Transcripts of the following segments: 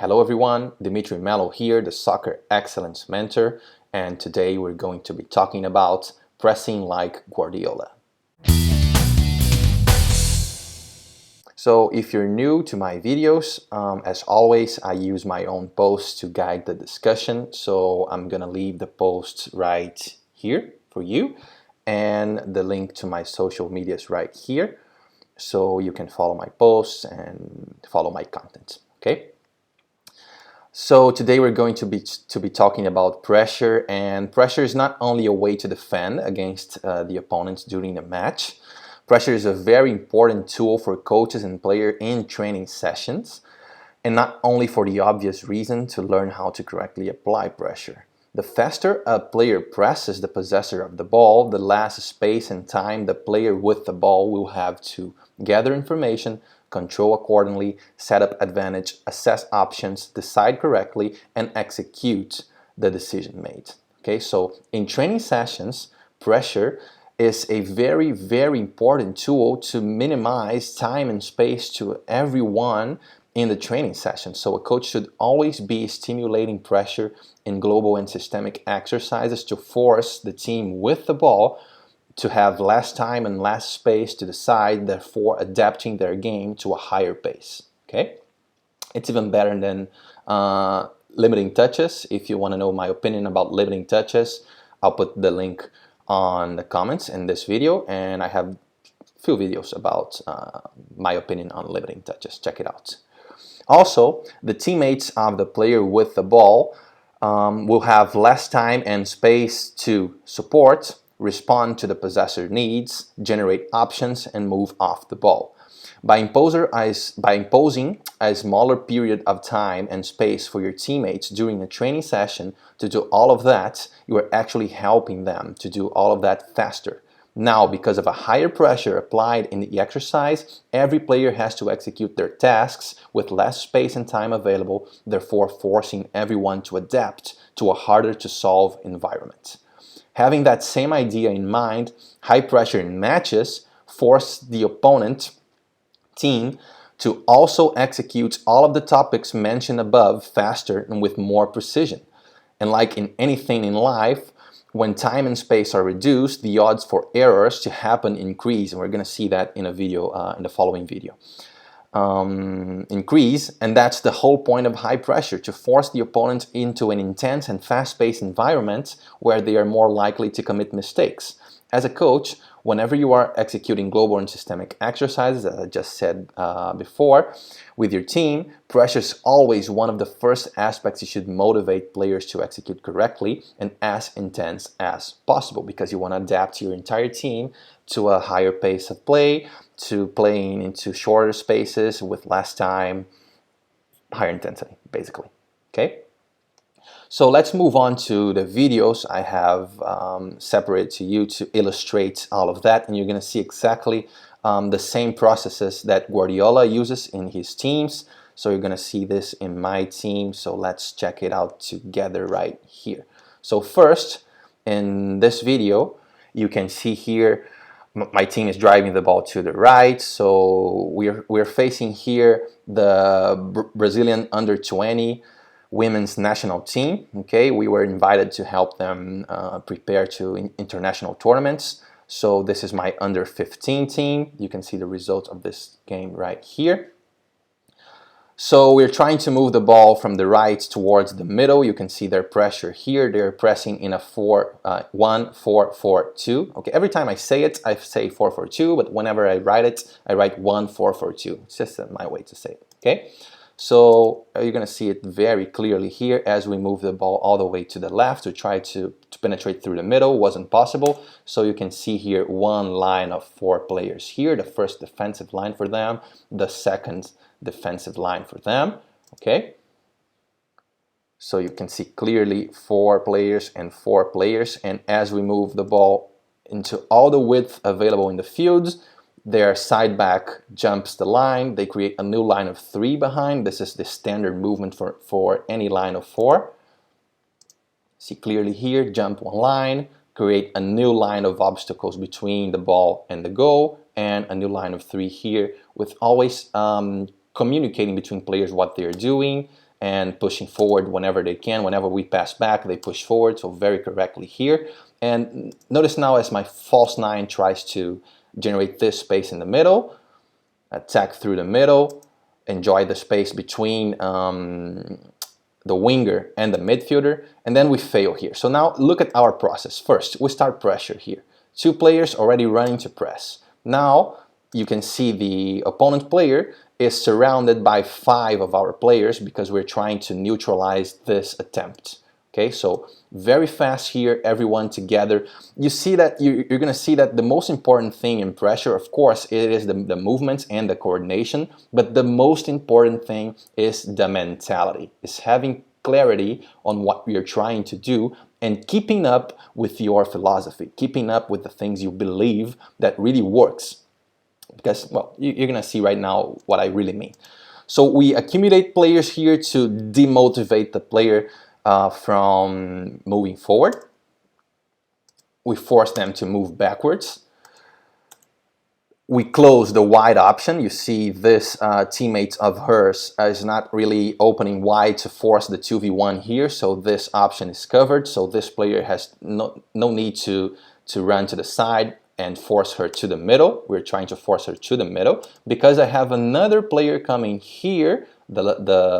Hello everyone, Dimitri Mello here, the Soccer Excellence Mentor, and today we're going to be talking about pressing like Guardiola. So if you're new to my videos, as always, I use my own posts to guide the discussion, so I'm gonna leave the post right here for you, and the link to my social medias right here, so you can follow my posts and follow my content, okay? So today we're going to be talking about pressure, and pressure is not only a way to defend against the opponents during the match. Pressure is a very important tool for coaches and players in training sessions, and not only for the obvious reason to learn how to correctly apply pressure. The faster a player presses the possessor of the ball, the less space and time the player with the ball will have to gather information, control accordingly, set up advantage, assess options, decide correctly, and execute the decision made. Okay, so in training sessions, pressure is a very, very important tool to minimize time and space to everyone in the training session. So a coach should always be stimulating pressure in global and systemic exercises to force the team with the ball to have less time and less space to decide, therefore adapting their game to a higher pace. Okay, it's even better than limiting touches. If you want to know my opinion about limiting touches, I'll put the link on the comments in this video, and I have a few videos about my opinion on limiting touches. Check it out. Also, the teammates of the player with the ball will have less time and space to support, respond to the possessor needs, generate options, and move off the ball. By imposing a smaller period of time and space for your teammates during a training session to do all of that, you are actually helping them to do all of that faster. Now, because of a higher pressure applied in the exercise, every player has to execute their tasks with less space and time available, therefore forcing everyone to adapt to a harder to solve environment. Having that same idea in mind, high pressure in matches force the opponent team to also execute all of the topics mentioned above faster and with more precision. And like in anything in life, when time and space are reduced, the odds for errors to happen increase, and we're going to see that in a video, in the following video. Increase, and that's the whole point of high pressure, to force the opponent into an intense and fast-paced environment where they are more likely to commit mistakes. As a coach, whenever you are executing global and systemic exercises, as I just said before, with your team, pressure is always one of the first aspects you should motivate players to execute correctly and as intense as possible, because you want to adapt your entire team to a higher pace of play, to playing into shorter spaces with less time, higher intensity, basically. Okay? So let's move on to the videos I have separated to you to illustrate all of that, and you're going to see exactly the same processes that Guardiola uses in his teams. So you're going to see this in my team, so let's check it out together right here. So first, in this video, you can see here my team is driving the ball to the right, so we're facing here the Brazilian under-20 women's national team. Okay, we were invited to help them prepare to international tournaments. So this is my under-15 team. You can see the results of this game right here. So we're trying to move the ball from the right towards the middle. You can see their pressure here. They're pressing in a 1-4-4-2. Okay, every time I say it, I say 4-4-2, but whenever I write it, I write 1-4-4-2. It's just my way to say it. Okay. So you're going to see it very clearly here as we move the ball all the way to the left to try to penetrate through the middle. Wasn't possible. So you can see here one line of 4 players here. The first defensive line for them, the second defensive line for them. Okay. So you can see clearly 4 players and 4 players. And as we move the ball into all the width available in the fields, their side back jumps the line. They create a new line of 3 behind. This is the standard movement for any line of 4. See clearly here, jump one line, create a new line of obstacles between the ball and the goal, and a new line of 3 here, with always communicating between players what they're doing, and pushing forward whenever they can. Whenever we pass back, they push forward, so very correctly here. And notice now as my false 9 tries to generate this space in the middle, attack through the middle, enjoy the space between the winger and the midfielder, and then we fail here. So now look at our process. First, we start pressure here. 2 players already running to press. Now you can see the opponent player is surrounded by 5 of our players because we're trying to neutralize this attempt. Okay, so very fast here, everyone together. You see that you're going to see that the most important thing in pressure, of course, it is the movements and the coordination, but the most important thing is the mentality, is having clarity on what you're trying to do and keeping up with your philosophy, keeping up with the things you believe that really works. Because, well, you're going to see right now what I really mean. So we accumulate players here to demotivate the player from moving forward. We force them to move backwards. We close the wide option. You see this teammate of hers is not really opening wide to force the 2v1 here, so this option is covered. So this player has no need to run to the side and force her to the middle. We're trying to force her to the middle because I have another player coming here, the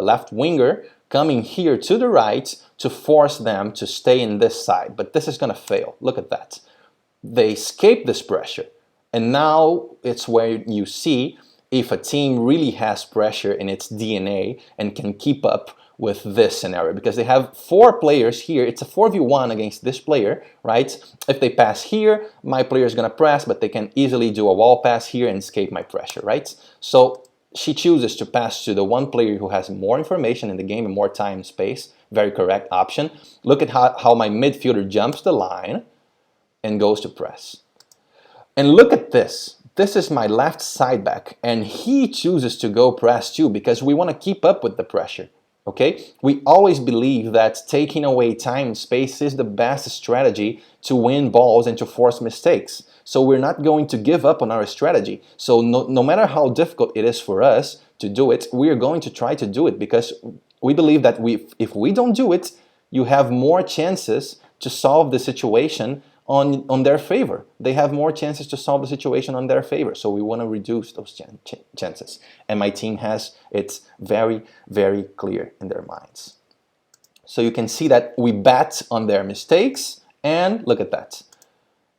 left winger, coming here to the right to force them to stay in this side. But this is going to fail. Look at that. They escape this pressure. And now it's where you see if a team really has pressure in its DNA and can keep up with this scenario, because they have 4 players here. It's a 4v1 against this player, right? If they pass here, my player is going to press, but they can easily do a wall pass here and escape my pressure, right? So she chooses to pass to the one player who has more information in the game and more time and space. Very correct option. Look at how my midfielder jumps the line and goes to press. And look at this. This is my left side back, and he chooses to go press too because we want to keep up with the pressure. Okay? We always believe that taking away time and space is the best strategy to win balls and to force mistakes. So we're not going to give up on our strategy. So no matter how difficult it is for us to do it, we are going to try to do it because we believe that if we don't do it, you have more chances to solve the situation on their favor. They have more chances to solve the situation on their favor. So we want to reduce those chances. And my team has it very, very clear in their minds. So you can see that we bet on their mistakes, and look at that.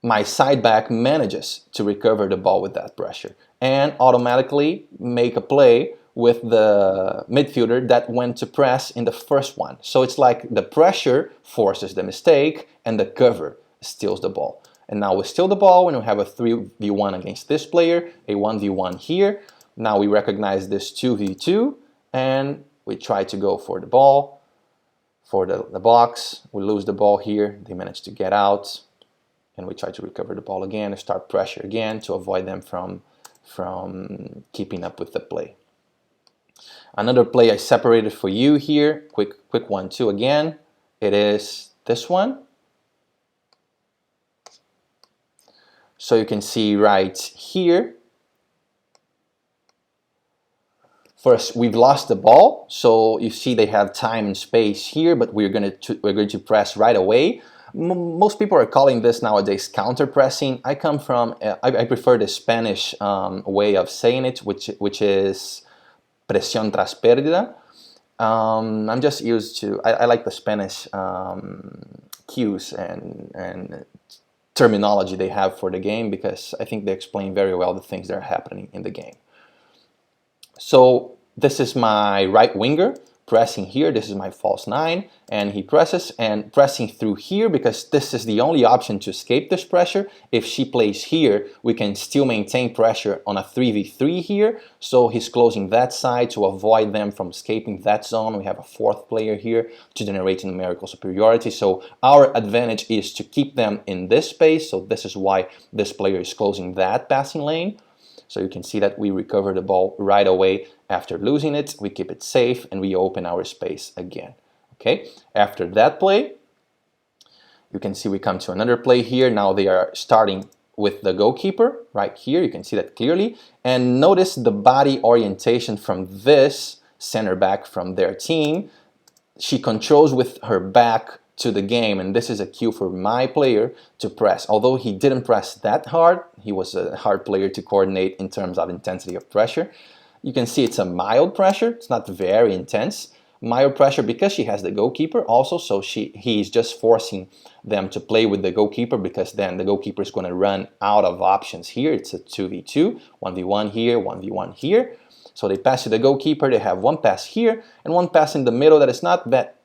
My side back manages to recover the ball with that pressure and automatically make a play with the midfielder that went to press in the first one. So it's like the pressure forces the mistake and the cover steals the ball. And now we steal the ball and we have a 3v1 against this player, a 1v1 here. Now we recognize this 2v2 and we try to go for the ball, for the box. We lose the ball here. They manage to get out and we try to recover the ball again and start pressure again to avoid them from keeping up with the play. Another play I separated for you here, quick one too again. It is this one. So you can see right here. First, we've lost the ball. So you see they have time and space here, but we're going to press right away. Most people are calling this nowadays counter pressing. I come from I prefer the Spanish way of saying it, which is presión tras pérdida. I'm just used to I like the Spanish cues and terminology they have for the game because I think they explain very well the things that are happening in the game. So this is my right winger pressing here. This is my false 9 and he presses and pressing through here because this is the only option to escape this pressure. If she plays here, we can still maintain pressure on a 3v3 here. So he's closing that side to avoid them from escaping that zone. We have a 4th player here to generate numerical superiority. So our advantage is to keep them in this space. So this is why this player is closing that passing lane. So you can see that we recover the ball right away after losing it. We keep it safe and we open our space again. Okay. After that play, you can see we come to another play here. Now they are starting with the goalkeeper right here. You can see that clearly. And notice the body orientation from this center back from their team, she controls with her back to the game, and this is a cue for my player to press. Although he didn't press that hard, he was a hard player to coordinate in terms of intensity of pressure. You can see it's a mild pressure, it's not very intense. Mild pressure because she has the goalkeeper also, so he's just forcing them to play with the goalkeeper, because then the goalkeeper is going to run out of options here. It's a 2v2, 1v1 here, 1v1 here. So they pass to the goalkeeper, they have one pass here and one pass in the middle that is not that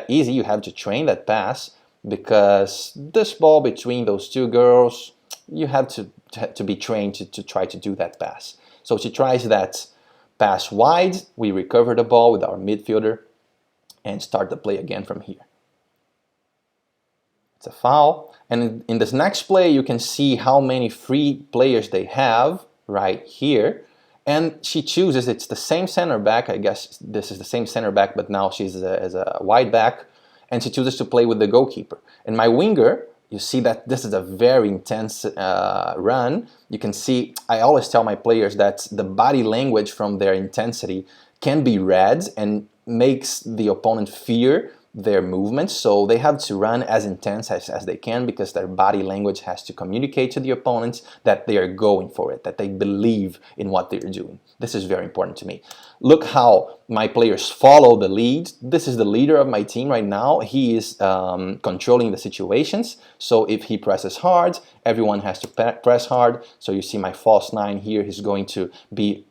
easy. You have to train that pass, because this ball between those two girls, you have to be trained to try to do that pass. So she tries that pass wide, we recover the ball with our midfielder and start the play again from here. It's a foul. And in this next play, you can see how many free players they have right here. And she chooses, it's the same center back, I guess this is the same center back, but now she's as a wide back, and she chooses to play with the goalkeeper. And my winger, you see that this is a very intense run. You can see, I always tell my players that the body language from their intensity can be read and makes the opponent fear their movements, so they have to run as intense as they can, because their body language has to communicate to the opponents that they are going for it, that they believe in what they're doing. This is very important to me. Look how my players follow the lead. This is the leader of my team right now. He is controlling the situations, so if he presses hard, everyone has to press hard. So you see my false 9 here, he's going to be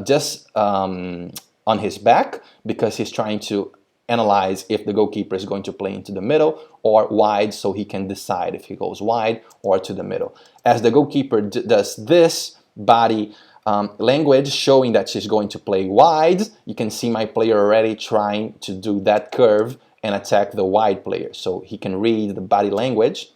just on his back, because he's trying to analyze if the goalkeeper is going to play into the middle or wide, so he can decide if he goes wide or to the middle. As the goalkeeper does this body language showing that she's going to play wide, you can see my player already trying to do that curve and attack the wide player. So he can read the body language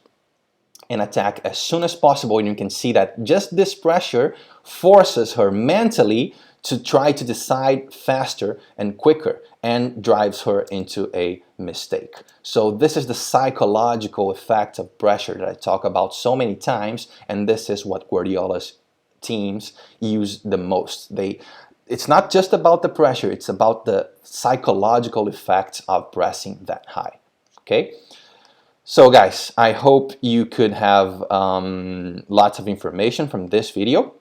and attack as soon as possible, and you can see that just this pressure forces her mentally to try to decide faster and quicker, and drives her into a mistake. So this is the psychological effect of pressure that I talk about so many times, and this is what Guardiola's teams use the most. It's not just about the pressure, it's about the psychological effect of pressing that high. Okay? So guys, I hope you could have lots of information from this video.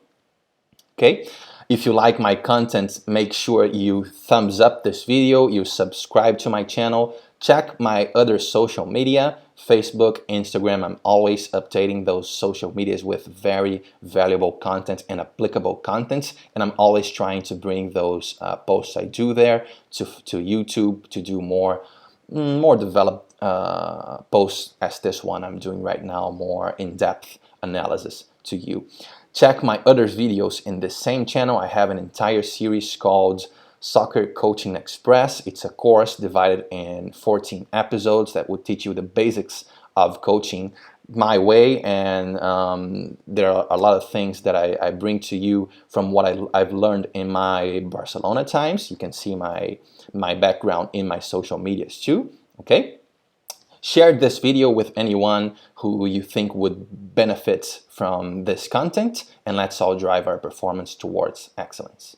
Okay? If you like my content, make sure you thumbs up this video, you subscribe to my channel, check my other social media, Facebook, Instagram. I'm always updating those social medias with very valuable content and applicable content, and I'm always trying to bring those posts I do there to YouTube to do more developed posts as this one I'm doing right now, more in-depth analysis to you. Check my other videos in the same channel. I have an entire series called Soccer Coaching Express. It's a course divided in 14 episodes that will teach you the basics of coaching my way, and there are a lot of things that I bring to you from what I've learned in my Barcelona times. You can see my background in my social medias too. Okay? Share this video with anyone who you think would benefit from this content, and let's all drive our performance towards excellence.